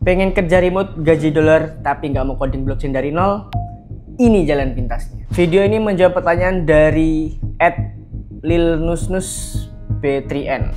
Pengen kerja remote gaji dolar tapi nggak mau coding blockchain dari nol? Ini jalan pintasnya. Video ini menjawab pertanyaan dari @lilnusnusb3n.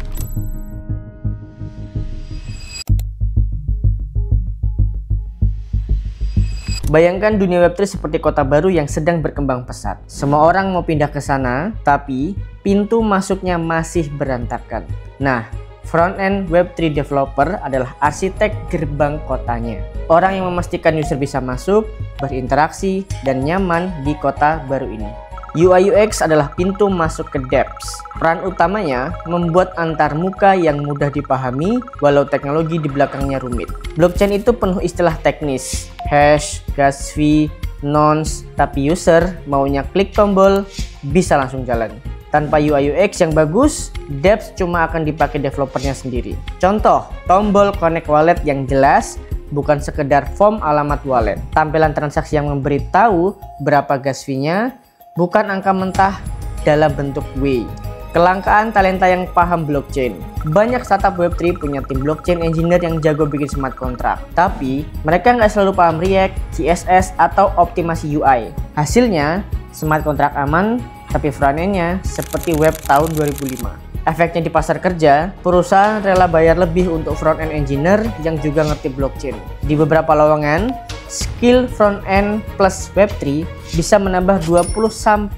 Bayangkan dunia Web3 seperti kota baru yang sedang berkembang pesat. Semua orang mau pindah ke sana, tapi pintu masuknya masih berantakan. Nah, front-end Web3 developer adalah arsitek gerbang kotanya. Orang yang memastikan user bisa masuk, berinteraksi, dan nyaman di kota baru ini. UI UX adalah pintu masuk ke dApps. Peran utamanya membuat antarmuka yang mudah dipahami walau teknologi di belakangnya rumit. Blockchain itu penuh istilah teknis, hash, gas fee, nonce, tapi user maunya klik tombol bisa langsung jalan. Tanpa UI UX yang bagus, dApps cuma akan dipakai developernya sendiri. Contoh, tombol connect wallet yang jelas, bukan sekedar form alamat wallet. Tampilan transaksi yang memberitahu berapa gas fee-nya, bukan angka mentah dalam bentuk W. Kelangkaan talenta yang paham blockchain. Banyak startup Web3 punya tim blockchain engineer yang jago bikin smart contract, tapi mereka nggak selalu paham React, CSS, atau optimasi UI. Hasilnya, smart contract aman, tapi front-end-nya seperti web tahun 2005. Efeknya di pasar kerja, perusahaan rela bayar lebih untuk front-end engineer yang juga ngerti blockchain. Di beberapa lowongan, skill front-end plus Web3 bisa menambah 20-50%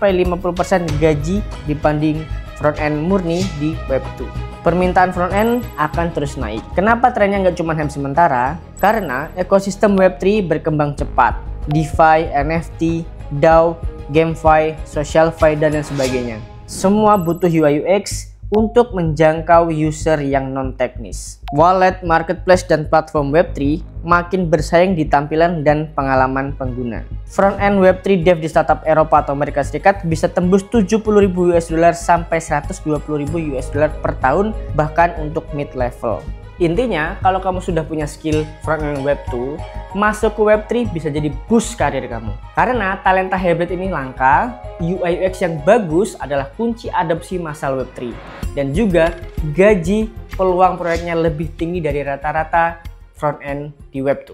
gaji dibanding front-end murni di Web2. Permintaan front-end akan terus naik. Kenapa trennya nggak cuma hype sementara? Karena ekosistem Web3 berkembang cepat. DeFi, NFT, DAO, GameFi, SocialFi, dan lain sebagainya. Semua butuh UI UX untuk menjangkau user yang non-teknis. Wallet, marketplace, dan platform Web3 makin bersaing di tampilan dan pengalaman pengguna. Front-end Web3 dev di startup Eropa atau Amerika Serikat bisa tembus $70.000 sampai $120.000 per tahun, bahkan untuk mid-level. Intinya, kalau kamu sudah punya skill front-end Web2, masuk ke Web3 bisa jadi boost karir kamu. Karena talenta hybrid ini langka, UI UX yang bagus adalah kunci adopsi massal Web3. Dan juga gaji peluang proyeknya lebih tinggi dari rata-rata front-end di Web2.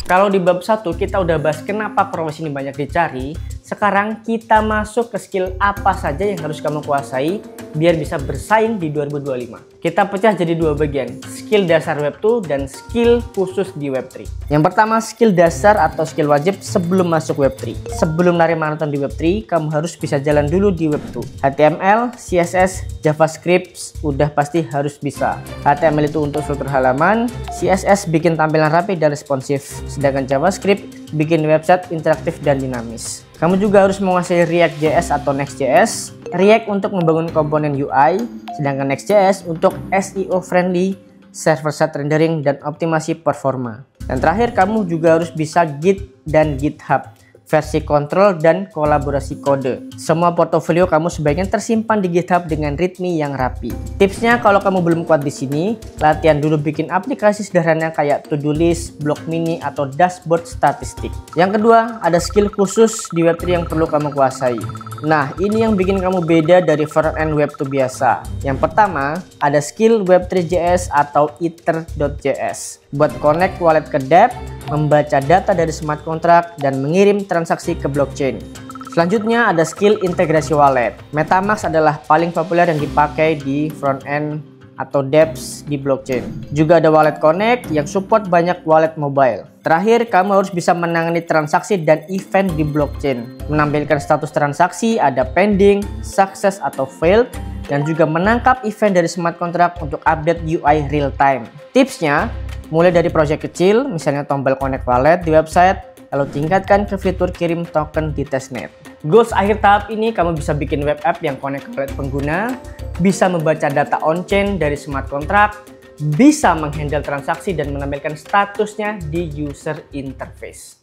Kalau di bab 1 kita udah bahas kenapa profesi ini banyak dicari. Sekarang kita masuk ke skill apa saja yang harus kamu kuasai biar bisa bersaing di 2025. Kita pecah jadi dua bagian, skill dasar Web2 dan skill khusus di Web3. Yang pertama, skill dasar atau skill wajib sebelum masuk Web3. Sebelum lari maraton di Web3, kamu harus bisa jalan dulu di Web2. HTML, CSS, JavaScript udah pasti harus bisa. HTML itu untuk struktur halaman, CSS bikin tampilan rapi dan responsif, sedangkan JavaScript bikin website interaktif dan dinamis. Kamu juga harus menguasai React.js atau Next.js. React untuk membangun komponen UI, sedangkan Next.js untuk SEO friendly, server-side rendering, dan optimasi performa. Dan terakhir, kamu juga harus bisa Git dan GitHub, versi kontrol dan kolaborasi kode. Semua portofolio kamu sebaiknya tersimpan di GitHub dengan readme yang rapi. Tipsnya, kalau kamu belum kuat di sini, latihan dulu bikin aplikasi sederhana kayak to-do list, blog mini, atau dashboard statistik. Yang kedua, ada skill khusus di Web3 yang perlu kamu kuasai. Nah, ini yang bikin kamu beda dari front-end Web2 biasa. Yang pertama, ada skill Web3.js atau Ether.js. Buat connect wallet ke dApp, membaca data dari smart contract, dan mengirim transaksi ke blockchain. Selanjutnya ada skill integrasi wallet. MetaMask adalah paling populer yang dipakai di front-end atau dApps di blockchain. Juga ada wallet connect yang support banyak wallet mobile. Terakhir, kamu harus bisa menangani transaksi dan event di blockchain. Menampilkan status transaksi, ada pending, success atau failed, dan juga menangkap event dari smart contract untuk update UI real time. Tipsnya, mulai dari project kecil, misalnya tombol connect wallet di website, lalu tingkatkan ke fitur kirim token di testnet. Goals akhir tahap ini, kamu bisa bikin web app yang connect ke wallet pengguna, bisa membaca data on-chain dari smart contract, bisa menghandle transaksi dan menampilkan statusnya di user interface.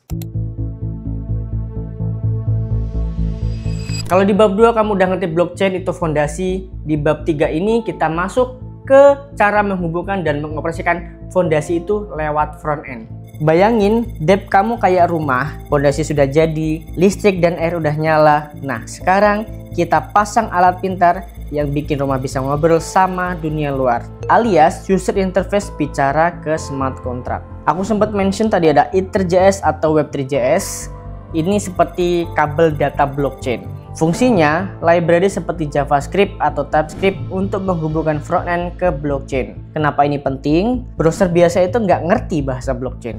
Kalau di bab 2 kamu udah ngerti blockchain itu fondasi, di bab 3 ini kita masuk ke cara menghubungkan dan mengoperasikan fondasi itu lewat front end. Bayangin, dApp kamu kayak rumah, fondasi sudah jadi, listrik dan air udah nyala. Nah, sekarang kita pasang alat pintar yang bikin Roma bisa ngobrol sama dunia luar, alias user interface bicara ke smart contract. Aku sempat mention tadi ada Ether.js atau Web3.js. Ini seperti kabel data blockchain. Fungsinya, library seperti JavaScript atau TypeScript untuk menghubungkan frontend ke blockchain. Kenapa ini penting? Browser biasa itu nggak ngerti bahasa blockchain.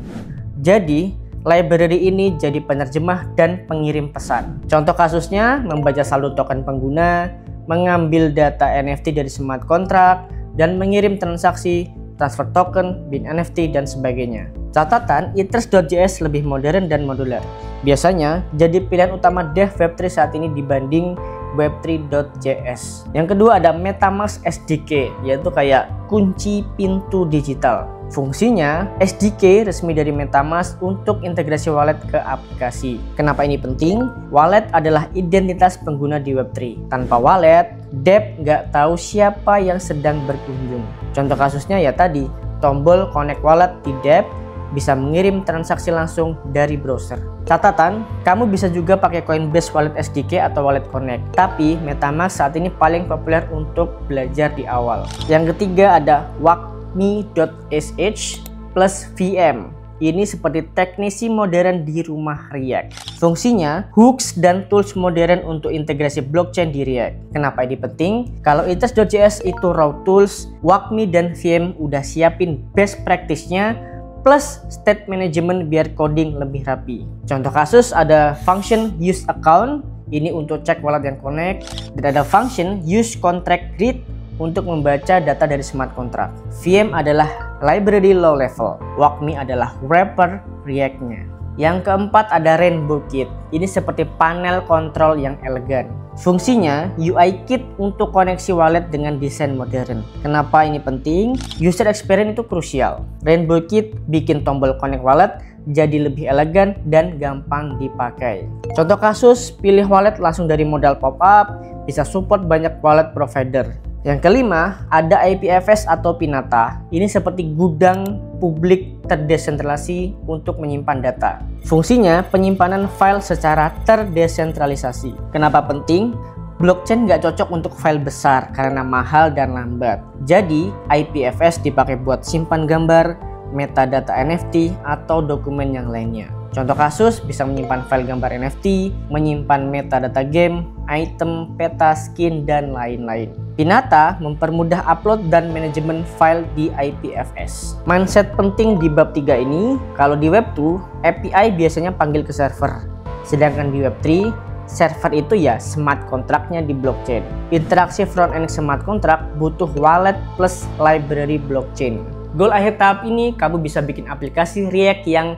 Jadi, library ini jadi penerjemah dan pengirim pesan. Contoh kasusnya, membaca saldo token pengguna, mengambil data NFT dari smart contract, dan mengirim transaksi, transfer token, bin NFT, dan sebagainya. Catatan, Ethers.js lebih modern dan modular. Biasanya jadi pilihan utama dev Web3 saat ini dibanding Web3.js. Yang kedua ada MetaMask SDK, yaitu kayak kunci pintu digital. Fungsinya, SDK resmi dari MetaMask untuk integrasi wallet ke aplikasi. Kenapa ini penting? Wallet adalah identitas pengguna di Web3. Tanpa wallet, dev nggak tahu siapa yang sedang berkunjung. Contoh kasusnya ya tadi, tombol connect wallet di dev bisa mengirim transaksi langsung dari browser. Catatan, kamu bisa juga pakai Coinbase Wallet SDK atau Wallet Connect. Tapi MetaMask saat ini paling populer untuk belajar di awal. Yang ketiga ada WalkMe.sh plus VM. Ini seperti teknisi modern di rumah React. Fungsinya, hooks dan tools modern untuk integrasi blockchain di React. Kenapa ini penting? Kalau Ethers.js itu raw tools, WalkMe dan VM udah siapin best practice-nya plus state management biar coding lebih rapi. Contoh kasus ada function use account, ini untuk cek wallet yang connect, dan ada function use contract read untuk membaca data dari smart contract. VM adalah library low level, WalkMe adalah wrapper React-nya. Yang keempat ada Rainbow Kit. Ini seperti panel kontrol yang elegan. Fungsinya UI kit untuk koneksi wallet dengan desain modern. Kenapa ini penting? User experience itu krusial. Rainbow Kit bikin tombol connect wallet jadi lebih elegan dan gampang dipakai. Contoh kasus, pilih wallet langsung dari modal pop-up, bisa support banyak wallet provider. Yang kelima, ada IPFS atau Pinata. Ini seperti gudang publik terdesentralisasi untuk menyimpan data. Fungsinya penyimpanan file secara terdesentralisasi. Kenapa penting? Blockchain nggak cocok untuk file besar karena mahal dan lambat. Jadi, IPFS dipakai buat simpan gambar, metadata NFT, atau dokumen yang lainnya. Contoh kasus bisa menyimpan file gambar NFT, menyimpan metadata game, item, peta, skin, dan lain-lain. Pinata mempermudah upload dan manajemen file di IPFS. Mindset penting di bab 3 ini, kalau di Web 2, API biasanya panggil ke server. Sedangkan di Web 3, server itu ya smart contract-nya di blockchain. Interaksi front-end smart contract butuh wallet plus library blockchain. Goal akhir tahap ini, kamu bisa bikin aplikasi React yang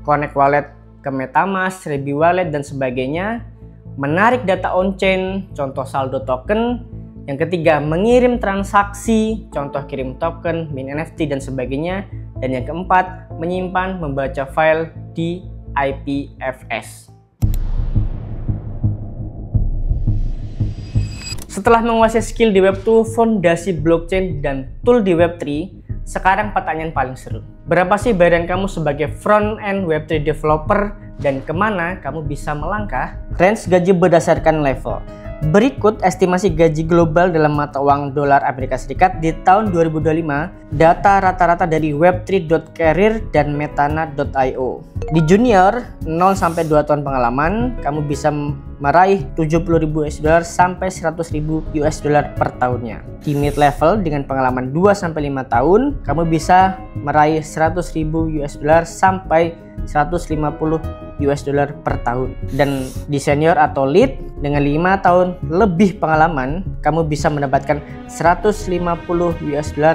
connect wallet ke MetaMask, Ruby Wallet, dan sebagainya. Menarik data on-chain, contoh saldo token. Yang ketiga, mengirim transaksi, contoh kirim token, min NFT, dan sebagainya. Dan yang keempat, menyimpan, membaca file di IPFS. Setelah menguasai skill di Web 2, fondasi blockchain, dan tool di Web 3, sekarang pertanyaan paling seru. Berapa sih bayaran kamu sebagai front-end Web3 developer dan kemana kamu bisa melangkah? Range gaji berdasarkan level. Berikut estimasi gaji global dalam mata uang dolar Amerika Serikat di tahun 2025, data rata-rata dari web3.career dan metana.io. Di junior 0-2 tahun pengalaman, kamu bisa meraih $70.000 sampai $100.000 per tahunnya. Di mid level dengan pengalaman 2-5 tahun, kamu bisa meraih $100.000 sampai $150 per tahun. Dan di senior atau lead dengan 5 tahun lebih pengalaman, kamu bisa mendapatkan $150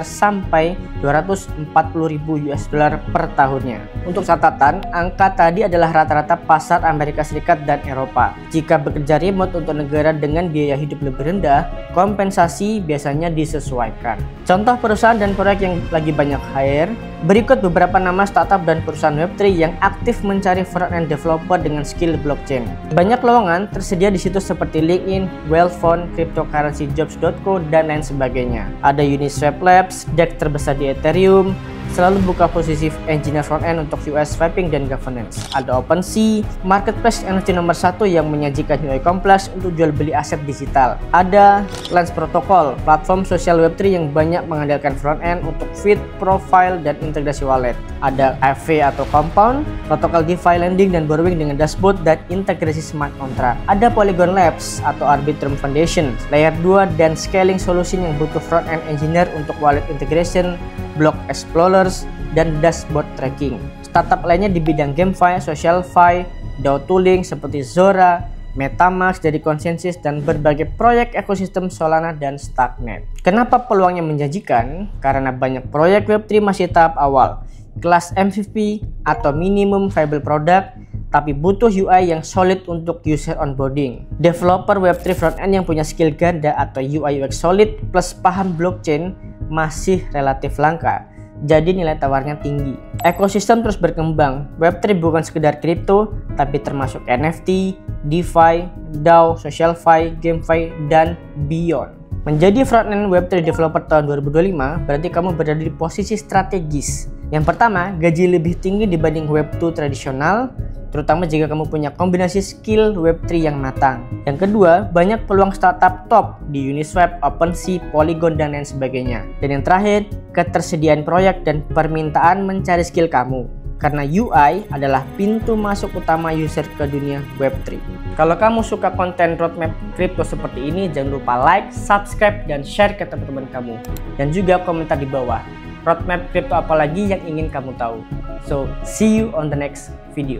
sampai $240.000 per tahunnya. Untuk catatan, angka tadi adalah rata-rata pasar Amerika Serikat dan Eropa. Jika bekerja remote untuk negara dengan biaya hidup lebih rendah, kompensasi biasanya disesuaikan. Contoh perusahaan dan proyek yang lagi banyak hire, berikut beberapa nama startup dan perusahaan Web3 yang aktif mencari front-end developer dengan skill blockchain. Banyak lowongan tersedia di situs seperti LinkedIn, Wellphone, CryptocurrencyJobs.co, dan lain sebagainya. Ada Uniswap Labs, DEX terbesar di Ethereum, selalu buka posisi engineer front-end untuk UI sweeping dan governance. Ada OpenSea, marketplace NFT nomor 1 yang menyajikan UI kompleks untuk jual beli aset digital. Ada Lens Protocol, platform sosial Web3 yang banyak mengandalkan front-end untuk feed, profile, dan integrasi wallet. Ada AV atau Compound, protokol DeFi lending dan borrowing dengan dashboard dan integrasi smart contract. Ada Polygon Labs atau Arbitrum Foundation, layer 2 dan scaling solution yang butuh front-end engineer untuk wallet integration, block explorers, dan dashboard tracking. Startup lainnya di bidang GameFi, SocialFi, DAO tooling seperti Zora, MetaMask dari Consensus, dan berbagai proyek ekosistem Solana dan Starknet. Kenapa peluangnya menjanjikan? Karena banyak proyek Web3 masih tahap awal, kelas MVP atau minimum viable product, tapi butuh UI yang solid untuk user onboarding. Developer Web3 frontend yang punya skill ganda atau UI UX solid plus paham blockchain masih relatif langka, jadi nilai tawarnya tinggi. Ekosistem terus berkembang. Web3 bukan sekedar kripto, tapi termasuk NFT, DeFi, DAO, SocialFi, GameFi, dan beyond. Menjadi frontend Web3 developer tahun 2025 berarti kamu berada di posisi strategis. Yang pertama, gaji lebih tinggi dibanding Web2 tradisional, terutama jika kamu punya kombinasi skill Web3 yang matang. Yang kedua, banyak peluang startup top di Uniswap, OpenSea, Polygon, dan lain sebagainya. Dan yang terakhir, ketersediaan proyek dan permintaan mencari skill kamu. Karena UI adalah pintu masuk utama user ke dunia Web3. Kalau kamu suka konten roadmap crypto seperti ini, jangan lupa like, subscribe, dan share ke teman-teman kamu. Dan juga komentar di bawah, roadmap crypto apalagi yang ingin kamu tahu. So, see you on the next video.